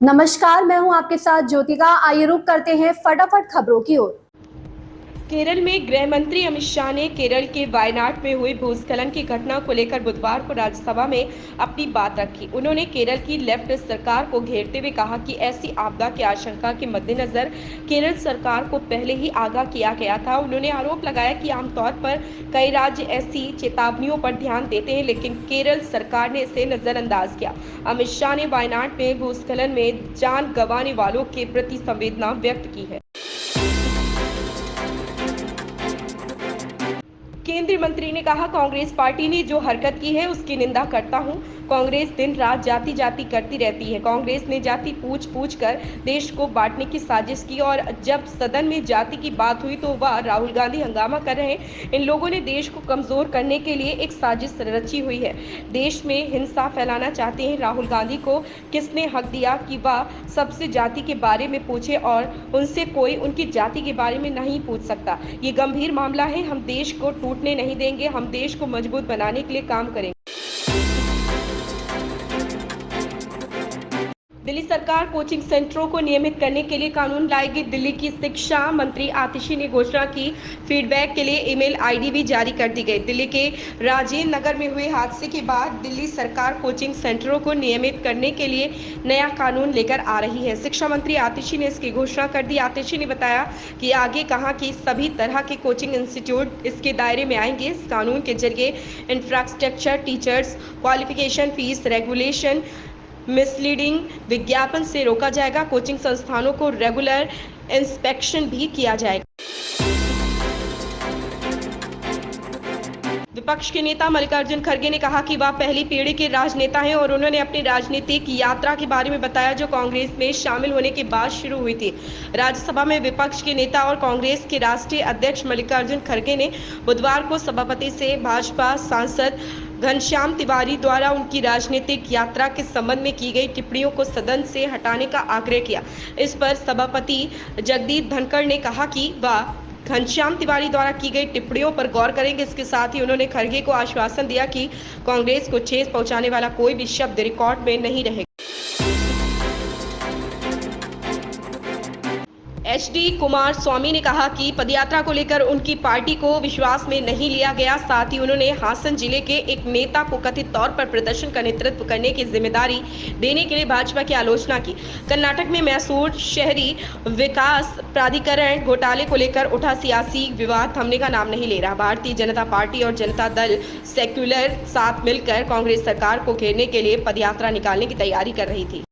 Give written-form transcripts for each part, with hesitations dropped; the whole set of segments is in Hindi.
नमस्कार, मैं हूं आपके साथ ज्योतिका। आइए रुक करते हैं फटाफट खबरों की ओर। केरल में गृह मंत्री अमित शाह ने केरल के वायनाड में हुई भूस्खलन की घटना को लेकर बुधवार को राज्यसभा में अपनी बात रखी। उन्होंने केरल की लेफ्ट सरकार को घेरते हुए कहा कि ऐसी आपदा की आशंका के मद्देनजर केरल सरकार को पहले ही आगाह किया गया था। उन्होंने आरोप लगाया कि आमतौर पर कई राज्य ऐसी चेतावनियों पर ध्यान देते हैं, लेकिन केरल सरकार ने इसे नजरअंदाज किया। अमित शाह ने वायनाड में भूस्खलन में जान गंवाने वालों के प्रति संवेदना व्यक्त की है। केंद्रीय मंत्री ने कहा, कांग्रेस पार्टी ने जो हरकत की है उसकी निंदा करता हूं। कांग्रेस दिन रात जाति जाति करती रहती है। कांग्रेस ने जाति पूछ कर देश को बांटने की साजिश की और जब सदन में जाति की बात हुई तो वह राहुल गांधी हंगामा कर रहे हैं। इन लोगों ने देश को कमजोर करने के लिए एक साजिश रची हुई है। देश में हिंसा फैलाना चाहते हैं। राहुल गांधी को किसने हक दिया कि वह सबसे जाति के बारे में पूछे और उनसे कोई उनकी जाति के बारे में नहीं पूछ सकता। ये गंभीर मामला है। हम देश को टूटने नहीं देंगे। हम देश को मजबूत बनाने के लिए काम करेंगे। दिल्ली सरकार कोचिंग सेंटरों को नियमित करने के लिए कानून लाएगी। दिल्ली की शिक्षा मंत्री आतिशी ने घोषणा की। फीडबैक के लिए ईमेल आईडी भी जारी कर दी गई। दिल्ली के राजेंद्र नगर में हुए हादसे के बाद दिल्ली सरकार कोचिंग सेंटरों को नियमित करने के लिए नया कानून लेकर आ रही है। शिक्षा मंत्री आतिशी ने इसकी घोषणा कर दी। आतिशी ने बताया कि आगे कहा कि सभी तरह के कोचिंग इंस्टीट्यूट इसके दायरे में आएंगे। इस कानून के जरिए infrastructure, teachers, qualification, fees, regulation, misleading विज्ञापन से रोका जाएगा। कोचिंग संस्थानों को रेगुलर इंस्पेक्शन भी किया जाएगा। विपक्ष के नेता मल्लिकार्जुन खड़गे ने कहा कि वह पहली पीढ़ी के राजनेता हैं और उन्होंने अपनी राजनीतिक यात्रा के बारे में बताया जो कांग्रेस में शामिल होने के बाद शुरू हुई थी। राज्यसभा में विपक्ष के नेता और कांग्रेस के राष्ट्रीय अध्यक्ष मल्लिकार्जुन खड़गे ने बुधवार को सभापति से भाजपा सांसद घनश्याम तिवारी द्वारा उनकी राजनीतिक यात्रा के संबंध में की गई टिप्पणियों को सदन से हटाने का आग्रह किया। इस पर सभापति जगदीप धनखड़ ने कहा कि वह घनश्याम तिवारी द्वारा की गई टिप्पणियों पर गौर करेंगे। इसके साथ ही उन्होंने खड़गे को आश्वासन दिया कि कांग्रेस को ठेस पहुंचाने वाला कोई भी शब्द रिकॉर्ड में नहीं रहेगा। एचडी कुमार स्वामी ने कहा कि पदयात्रा को लेकर उनकी पार्टी को विश्वास में नहीं लिया गया। साथ ही उन्होंने हासन जिले के एक नेता को कथित तौर पर प्रदर्शन का नेतृत्व करने की जिम्मेदारी देने के लिए भाजपा की आलोचना की। कर्नाटक में मैसूर शहरी विकास प्राधिकरण घोटाले को लेकर उठा सियासी विवाद थमने का नाम नहीं ले रहा। भारतीय जनता पार्टी और जनता दल सेक्युलर साथ मिलकर कांग्रेस सरकार को घेरने के लिए पदयात्रा निकालने की तैयारी कर रही थी।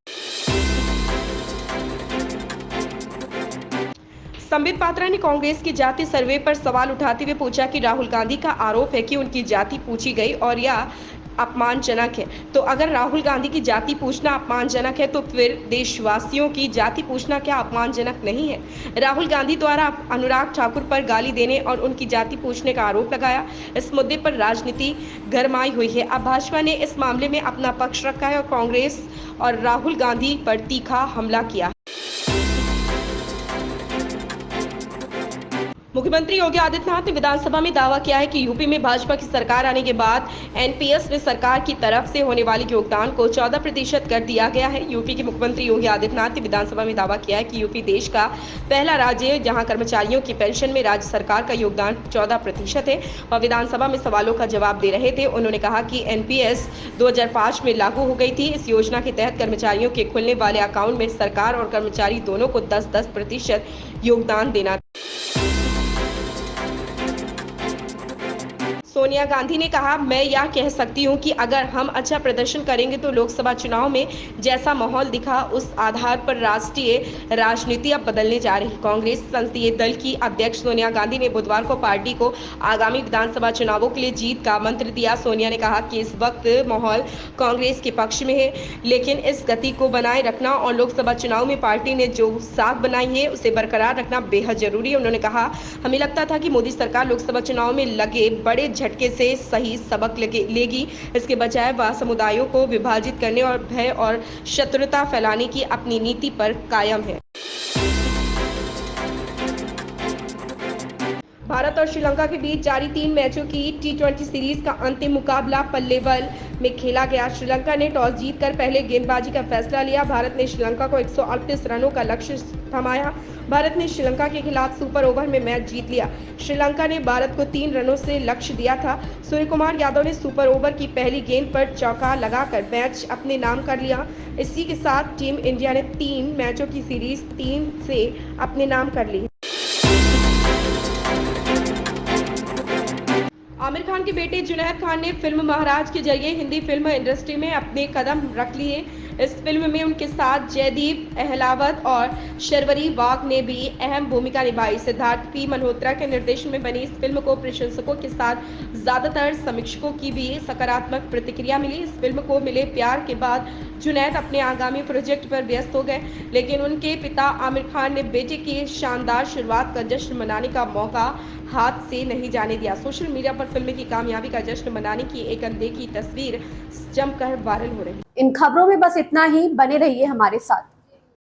संबित पात्रा ने कांग्रेस की जाति सर्वे पर सवाल उठाते हुए पूछा कि राहुल गांधी का आरोप है कि उनकी जाति पूछी गई और यह अपमानजनक है। तो अगर राहुल गांधी की जाति पूछना अपमानजनक है तो फिर देशवासियों की जाति पूछना क्या अपमानजनक नहीं है? राहुल गांधी द्वारा अनुराग ठाकुर पर गाली देने और उनकी जाति पूछने का आरोप लगाया। इस मुद्दे पर राजनीति गरमाई हुई है। अब भाजपा ने इस मामले में अपना पक्ष रखा है और कांग्रेस और राहुल गांधी पर तीखा हमला किया। मुख्यमंत्री योगी आदित्यनाथ ने विधानसभा में दावा किया है कि यूपी में भाजपा की सरकार आने के बाद एनपीएस में सरकार की तरफ से होने वाले योगदान को 14% कर दिया गया है। यूपी के मुख्यमंत्री योगी आदित्यनाथ ने विधानसभा में दावा किया है कि यूपी देश का पहला राज्य है जहां कर्मचारियों की पेंशन में राज्य सरकार का योगदान 14% है। वह विधानसभा में सवालों का जवाब दे रहे थे। उन्होंने कहा कि एनपीएस 2005 में लागू हो गई थी। इस योजना के तहत कर्मचारियों के खुलने वाले अकाउंट में सरकार और कर्मचारी दोनों को 10-10% योगदान देना। सोनिया गांधी ने कहा, मैं यह कह सकती हूं कि अगर हम अच्छा प्रदर्शन करेंगे तो लोकसभा चुनाव में जैसा माहौल दिखा उस आधार पर राष्ट्रीय राजनीति अब बदलने जा रही। कांग्रेस संसदीय दल की अध्यक्ष सोनिया गांधी ने बुधवार को पार्टी को आगामी विधानसभा चुनावों के लिए जीत का मंत्र दिया। सोनिया ने कहा कि इस वक्त माहौल कांग्रेस के पक्ष में है, लेकिन इस गति को बनाए रखना और लोकसभा चुनाव में पार्टी ने जो साख बनाई है उसे बरकरार रखना बेहद जरूरी है। उन्होंने कहा, हमें लगता था कि मोदी सरकार लोकसभा चुनाव में लगे बड़े झटके से सही सबक लेगी। इसके बजाय वह समुदायों को विभाजित करने और भय और शत्रुता फैलाने की अपनी नीति पर कायम है। भारत और श्रीलंका के बीच जारी 3 मैचों की T20 सीरीज का अंतिम मुकाबला पल्लेवल में खेला गया। श्रीलंका ने टॉस जीतकर पहले गेंदबाजी का फैसला लिया। भारत ने श्रीलंका को 138 रनों का लक्ष्य थमाया। भारत ने श्रीलंका के खिलाफ सुपर ओवर में मैच जीत लिया। श्रीलंका ने भारत को 3 रनों से लक्ष्य दिया था। सूर्यकुमार यादव ने सुपर ओवर की पहली गेंद पर चौका लगाकर मैच अपने नाम कर लिया। इसी के साथ टीम इंडिया ने 3 मैचों की सीरीज 3 से अपने नाम कर ली। आमिर खान के बेटे जुनैद खान ने फिल्म महाराज के जरिए हिंदी फिल्म इंडस्ट्री में अपने कदम रख लिए। इस फिल्म में उनके साथ जयदीप अहलावत और शर्वरी वाघ ने भी अहम भूमिका निभाई। सिद्धार्थ पी मल्होत्रा के निर्देशन में बनी इस फिल्म को प्रशंसकों के साथ ज्यादातर समीक्षकों की भी सकारात्मक प्रतिक्रिया मिली। इस फिल्म को मिले प्यार के बाद जुनैद अपने आगामी प्रोजेक्ट पर व्यस्त हो गए, लेकिन उनके पिता आमिर खान ने बेटे की शानदार शुरुआत का जश्न मनाने का मौका हाथ से नहीं जाने दिया। सोशल मीडिया पर फिल्म की कामयाबी का जश्न मनाने की एक अनदेखी तस्वीर जमकर वायरल हो रही है। इन खबरों में बस इतना ही, बने रहिए हमारे साथ।